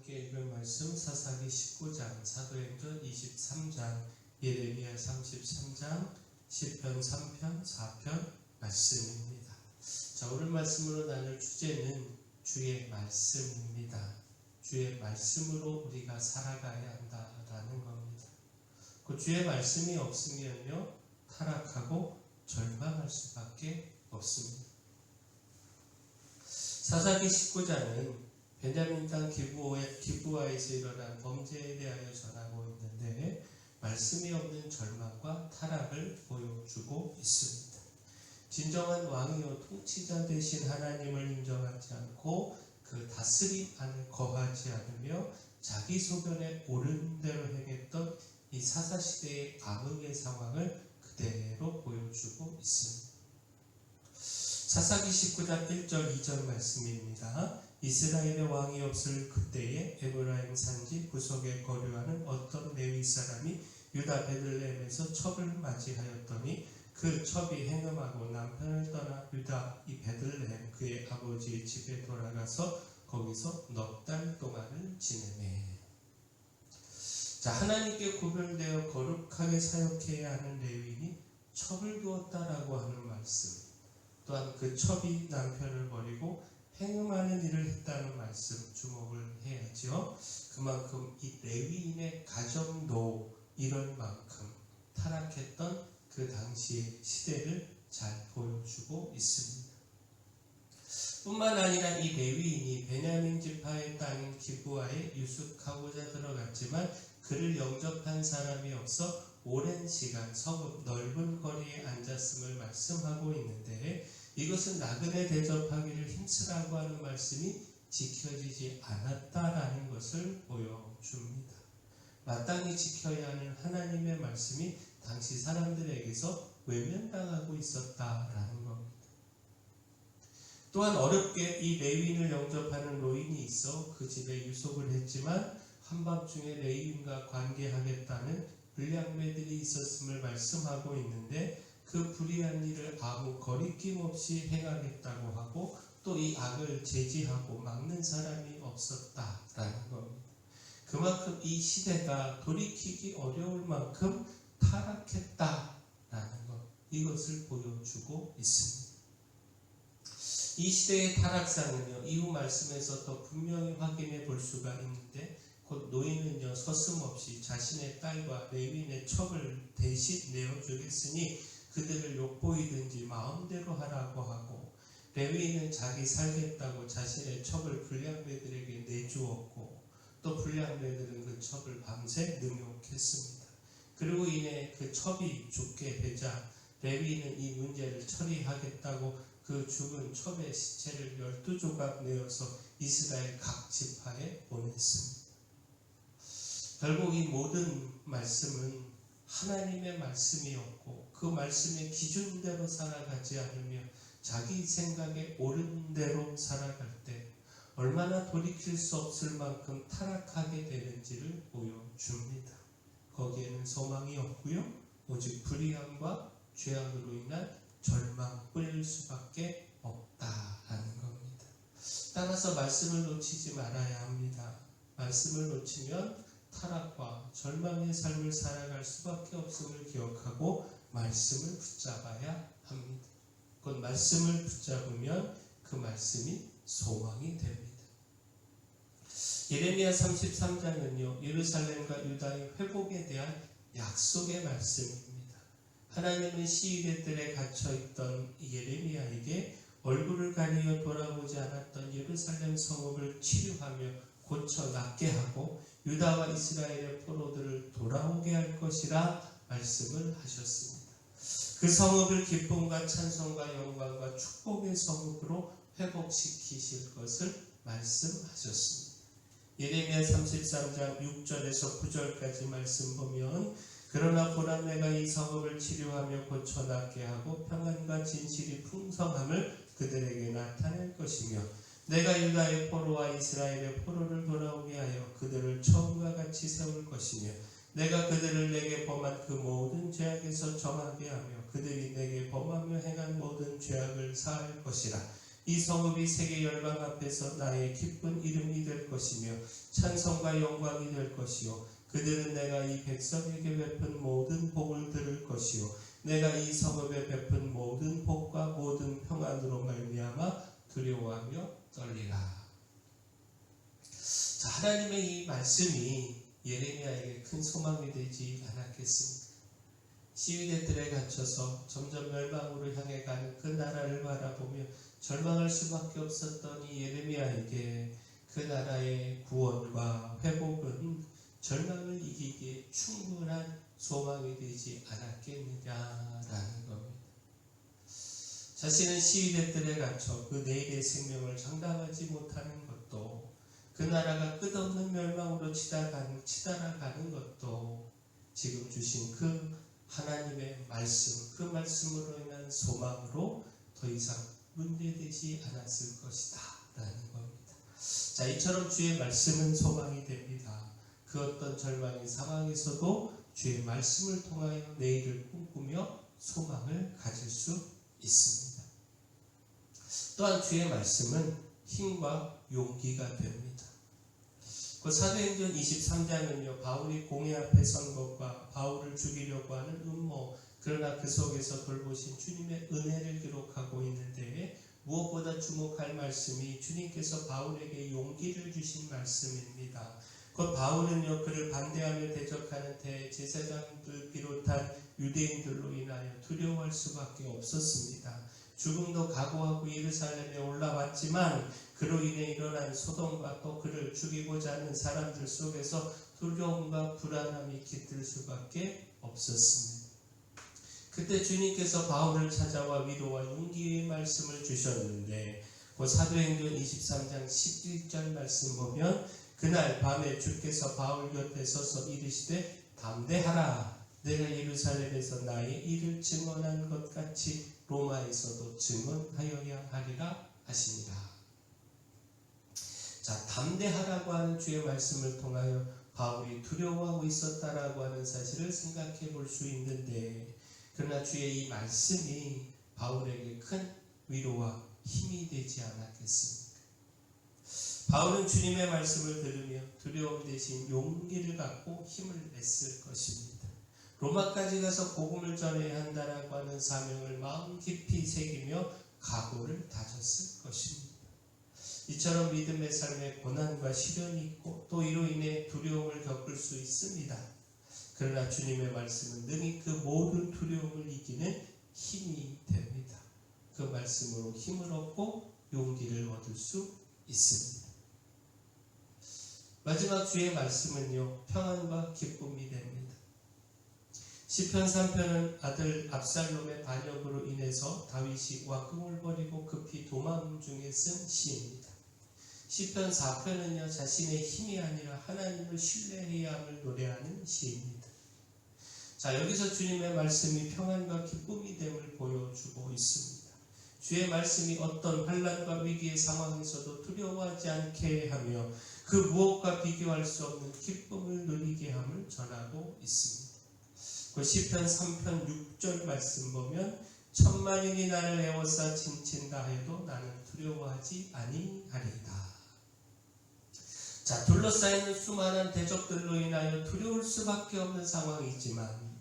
함께 읽을 말씀 사사기 19장, 사도행전 23장, 예레미야 33장, 시편 3편, 4편 말씀입니다. 자, 오늘 말씀으로 나눌 주제는 주의 말씀입니다. 주의 말씀으로 우리가 살아가야 한다라는 겁니다. 그 주의 말씀이 없으면요, 타락하고 절망할 수밖에 없습니다. 사사기 19장은 베냐민 땅 기브아에서 일어난 범죄에 대하여 전하고 있는데 말씀이 없는 절망과 타락을 보여주고 있습니다. 진정한 왕이요 통치자 되신 하나님을 인정하지 않고 그 다스림 안에 거하지 않으며 자기 소견에 옳은 대로 행했던 이 사사시대의 암흑의 상황을 그대로 보여주고 있습니다. 사사기 19장 1절 2절 말씀입니다. 이스라엘의 왕이 없을 그때에 에브라임 산지 구석에 거류하는 어떤 레위 사람이 유다 베들레헴에서 첩을 맞이하였더니 그 첩이 행음하고 남편을 떠나 유다 이 베들레헴 그의 아버지의 집에 돌아가서 거기서 넉 달 동안을 지내매. 자, 하나님께 구별되어 거룩하게 사역해야 하는 레위인이 첩을 두었다라고 하는 말씀, 또한 그 첩이 남편을 버리고 행음하는 일을 했다는 말씀 주목을 해야죠. 그만큼 이 레위인의 가정도 이런 만큼 타락했던 그 당시의 시대를 잘 보여주고 있습니다. 뿐만 아니라 이 레위인이 베냐민 지파의 땅인 기브아에 유숙하고자 들어갔지만 그를 영접한 사람이 없어 오랜 시간 성읍 넓은 거리에 앉았음을 말씀하고 있는데, 이것은 나그네 대접하기를 힘쓰라고 하는 말씀이 지켜지지 않았다라는 것을 보여줍니다. 마땅히 지켜야 하는 하나님의 말씀이 당시 사람들에게서 외면당하고 있었다라는 겁니다. 또한 어렵게 이 레위인을 영접하는 노인이 있어 그 집에 유속을 했지만 한밤중에 레위인과 관계하겠다는 불량배들이 있었음을 말씀하고 있는데, 그 불의한 일을 아무 거리낌 없이 행하겠다고 하고 또 이 악을 제지하고 막는 사람이 없었다라는 겁니다. 그만큼 이 시대가 돌이키기 어려울 만큼 타락했다라는 것, 이것을 보여주고 있습니다. 이 시대의 타락상은요, 이후 말씀에서 더 분명히 확인해 볼 수가 있는데, 곧 노인은요 서슴없이 자신의 딸과 레위인의 첩을 대신 내어주겠으니 그들을 욕보이든지 마음대로 하라고 하고, 레위인은 자기 살겠다고 자신의 첩을 불량배들에게 내주었고, 또 불량배들은 그 첩을 밤새 능욕했습니다. 그리고 이내 그 첩이 죽게 되자 레위인은 이 문제를 처리하겠다고 그 죽은 첩의 시체를 12조각 내어서 이스라엘 각 지파에 보냈습니다. 결국 이 모든 말씀은 하나님의 말씀이었고, 그 말씀의 기준대로 살아가지 않으며 자기 생각에 옳은 대로 살아갈 때 얼마나 돌이킬 수 없을 만큼 타락하게 되는지를 보여줍니다. 거기에는 소망이 없고요, 오직 불의함과 죄악으로 인한 절망뿐일 수밖에 없다라는 겁니다. 따라서 말씀을 놓치지 말아야 합니다. 말씀을 놓치면 타락과 절망의 삶을 살아갈 수밖에 없음을 기억하고 말씀을 붙잡아야 합니다. 곧 말씀을 붙잡으면 그 말씀이 소망이 됩니다. 예레미야 33장은요 예루살렘과 유다의 회복에 대한 약속의 말씀입니다. 하나님은 시위대 뜰에 갇혀있던 예레미야에게 얼굴을 가리어 돌아보지 않았던 예루살렘 성읍을 치료하며 고쳐 낫게 하고 유다와 이스라엘의 포로들을 돌아오게 할 것이라 말씀을 하셨습니다. 그 성읍을 기쁨과 찬송과 영광과 축복의 성읍으로 회복시키실 것을 말씀하셨습니다. 예레미야 33장 6절에서 9절까지 말씀 보면, 그러나 보라 내가 이 성읍을 치료하며 고쳐 낫게 하고 평안과 진실이 풍성함을 그들에게 나타낼 것이며, 내가 유다의 포로와 이스라엘의 포로를 돌아오게 하여 그들을 처음과 같이 세울 것이며, 내가 그들을 내게 범한 그 모든 죄악에서 정하게 하며 그들이 내게 범하며 행한 모든 죄악을 사할 것이라. 이 성읍이 세계 열방 앞에서 나의 기쁜 이름이 될 것이며 찬송과 영광이 될 것이요 그들은 내가 이 백성에게 베푼 모든 복을 들을 것이요 내가 이 성읍에 베푼 모든 복과 모든 평안으로 말미암아 두려워하며 떨리라. 자, 하나님의 이 말씀이 예레미야에게 큰 소망이 되지 않았겠습니까? 시위대 뜰에 갇혀서 점점 멸망으로 향해 가는 그 나라를 바라보며 절망할 수밖에 없었던 이 예레미야에게 그 나라의 구원과 회복은 절망을 이기기에 충분한 소망이 되지 않았겠느냐라는 겁니다. 자신은 시위대 뜰에 갇혀 그 내일의 생명을 장담하지 못하는 것도 그 나라가 끝없는 멸망으로 치달아가는 것도 지금 주신 그 하나님의 말씀, 그 말씀으로 인한 소망으로 더 이상 문제되지 않았을 것이다 라는 겁니다. 자, 이처럼 주의 말씀은 소망이 됩니다. 그 어떤 절망의 상황에서도 주의 말씀을 통하여 내일을 꿈꾸며 소망을 가질 수 있습니다. 또한 주의 말씀은 힘과 용기가 됩니다. 그 사도행전 23장은요, 바울이 공회 앞에 선 것과 바울을 죽이려고 하는 음모, 그러나 그 속에서 돌보신 주님의 은혜를 기록하고 있는데 무엇보다 주목할 말씀이 주님께서 바울에게 용기를 주신 말씀입니다. 그 바울은요, 그를 반대하며 대적하는 대제사장들 비롯한 유대인들로 인하여 두려워할 수밖에 없었습니다. 죽음도 각오하고 예루살렘에 올라왔지만 그로 인해 일어난 소동과 또 그를 죽이고자 하는 사람들 속에서 두려움과 불안함이 깃들 수밖에 없었습니다. 그때 주님께서 바울을 찾아와 위로와 용기의 말씀을 주셨는데 그 사도행전 23장 11절 말씀 보면 그날 밤에 주께서 바울 곁에 서서 이르시되 담대하라 내가 예루살렘에서 나의 일을 증언한 것 같이 로마에서도 증언하여야 하리라 하시니라. 자, 담대하라고 하는 주의 말씀을 통하여 바울이 두려워하고 있었다라고 하는 사실을 생각해 볼 수 있는데 그러나 주의 이 말씀이 바울에게 큰 위로와 힘이 되지 않았겠습니까? 바울은 주님의 말씀을 들으며 두려움 대신 용기를 갖고 힘을 냈을 것입니다. 로마까지 가서 복음을 전해야 한다라고 하는 사명을 마음 깊이 새기며 각오를 다졌을 것입니다. 이처럼 믿음의 삶에 고난과 시련이 있고 또 이로 인해 두려움을 겪을 수 있습니다. 그러나 주님의 말씀은 능히 그 모든 두려움을 이기는 힘이 됩니다. 그 말씀으로 힘을 얻고 용기를 얻을 수 있습니다. 마지막 주의 말씀은요, 평안과 기쁨이 됩니다. 시편 3편은 아들 압살롬의 반역으로 인해서 다윗이 왕궁을 버리고 급히 도망 중에 쓴 시입니다. 시편 4편은요, 자신의 힘이 아니라 하나님을 신뢰해야 함을 노래하는 시입니다. 자, 여기서 주님의 말씀이 평안과 기쁨이 됨을 보여주고 있습니다. 주의 말씀이 어떤 환난과 위기의 상황에서도 두려워하지 않게 하며 그 무엇과 비교할 수 없는 기쁨을 누리게 함을 전하고 있습니다. 그 시편 3편 6절 말씀 보면 천만인이 나를 에워싸 진친다 해도 나는 두려워하지 아니하리이다. 자, 둘러싸이는 수많은 대적들로 인하여 두려울 수밖에 없는 상황이지만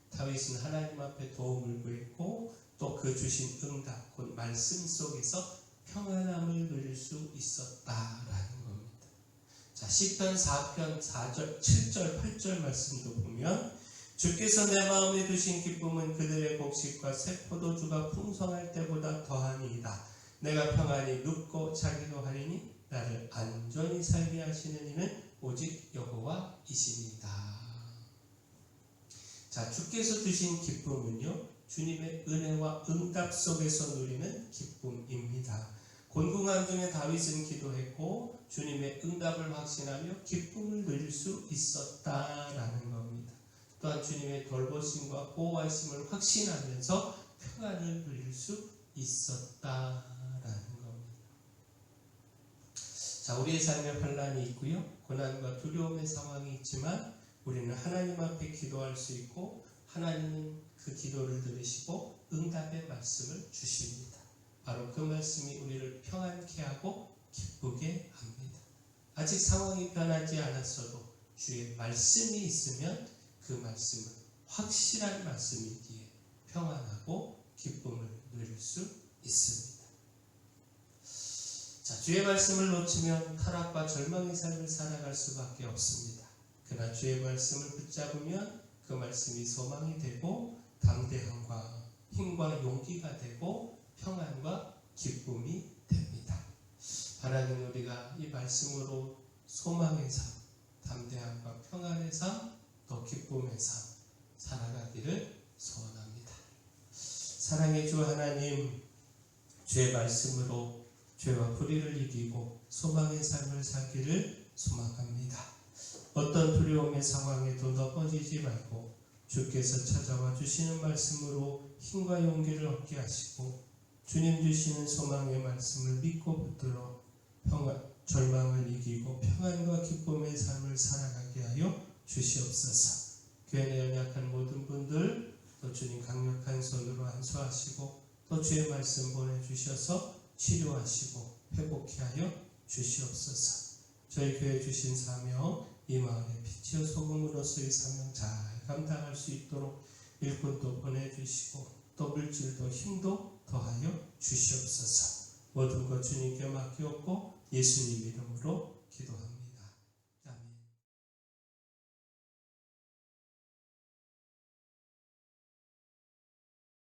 다윗은 하나님 앞에 도움을 구했고 또 그 주신 응답, 곧 말씀 속에서 평안함을 누릴 수 있었다라는 겁니다. 자, 시편 4편 4절, 7절, 8절 말씀도 보면 주께서 내 마음에 두신 기쁨은 그들의 곡식과 새 포도주가 풍성할 때보다 더하니이다. 내가 평안히 눕고 자기도 하리니 나를 안전히 살게 하시는 이는 오직 여호와이시니이다. 자, 주께서 주신 기쁨은요, 주님의 은혜와 응답 속에서 누리는 기쁨입니다. 곤궁함 중에 다윗은 기도했고 주님의 응답을 확신하며 기쁨을 누릴 수 있었다라는 겁니다. 또한 주님의 돌보심과 보호하심을 확신하면서 평안을 누릴 수 있었다라는 겁니다. 자, 우리의 삶에 환난이 있고요, 고난과 두려움의 상황이 있지만 우리는 하나님 앞에 기도할 수 있고 하나님은 그 기도를 들으시고 응답의 말씀을 주십니다. 바로 그 말씀이 우리를 평안케 하고 기쁘게 합니다. 아직 상황이 변하지 않았어도 주의 말씀이 있으면 그 말씀은 확실한 말씀이기에 평안하고 기쁨을 누릴 수 있습니다. 자, 주의 말씀을 놓치면 타락과 절망의 삶을 살아갈 수밖에 없습니다. 그러나 주의 말씀을 붙잡으면 그 말씀이 소망이 되고 담대함과 힘과 용기가 되고 평안과 기쁨이 됩니다. 하나님, 우리가 이 말씀으로 소망의 삶, 담대함과 평안의 삶, 또 기쁨의 삶 살아가기를 소원합니다. 사랑의 주 하나님, 주의 말씀으로 죄와 불의를 이기고 소망의 삶을 살기를 소망합니다. 어떤 두려움의 상황에도 넘어지지 말고 주께서 찾아와 주시는 말씀으로 힘과 용기를 얻게 하시고 주님 주시는 소망의 말씀을 믿고 붙들어 절망을 이기고 평안과 기쁨의 삶을 살아가게 하여 주시옵소서. 교회 내 연약한 모든 분들 또 주님 강력한 손으로 안수하시고 또 주의 말씀 보내주셔서 치료하시고 회복케 하여 주시옵소서. 저희 교회 주신 사명, 이 마을의 빛이요 소금으로서의 사명 잘 감당할 수 있도록 일꾼도 보내주시고 또 물질도 힘도 더하여 주시옵소서. 모든 것 주님께 맡기옵고 예수님 이름으로 기도합니다.